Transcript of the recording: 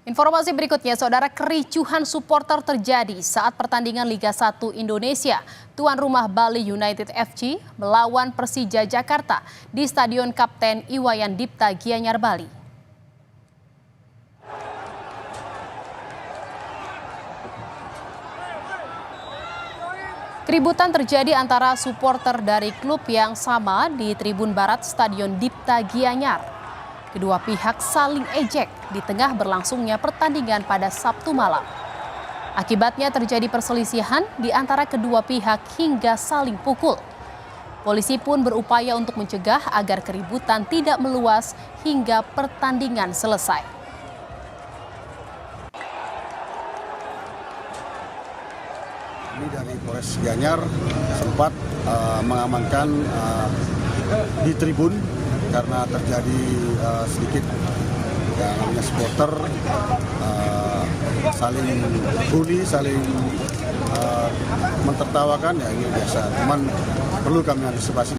Informasi berikutnya, saudara, kericuhan supporter terjadi saat pertandingan Liga 1 Indonesia. Tuan rumah Bali United FC melawan Persija Jakarta di Stadion Kapten Iwayan Dipta Gianyar, Bali. Keributan terjadi antara supporter dari klub yang sama di Tribun Barat Stadion Dipta Gianyar. Kedua pihak saling ejek di tengah berlangsungnya pertandingan pada Sabtu malam. Akibatnya terjadi perselisihan di antara kedua pihak hingga saling pukul. Polisi pun berupaya untuk mencegah agar keributan tidak meluas hingga pertandingan selesai. Ini dari Polres Gianyar sempat mengamankan di tribun karena terjadi sedikit yang namanya supporter saling bully, saling mentertawakan, ya ini biasa. Cuman perlu kami antisipasi.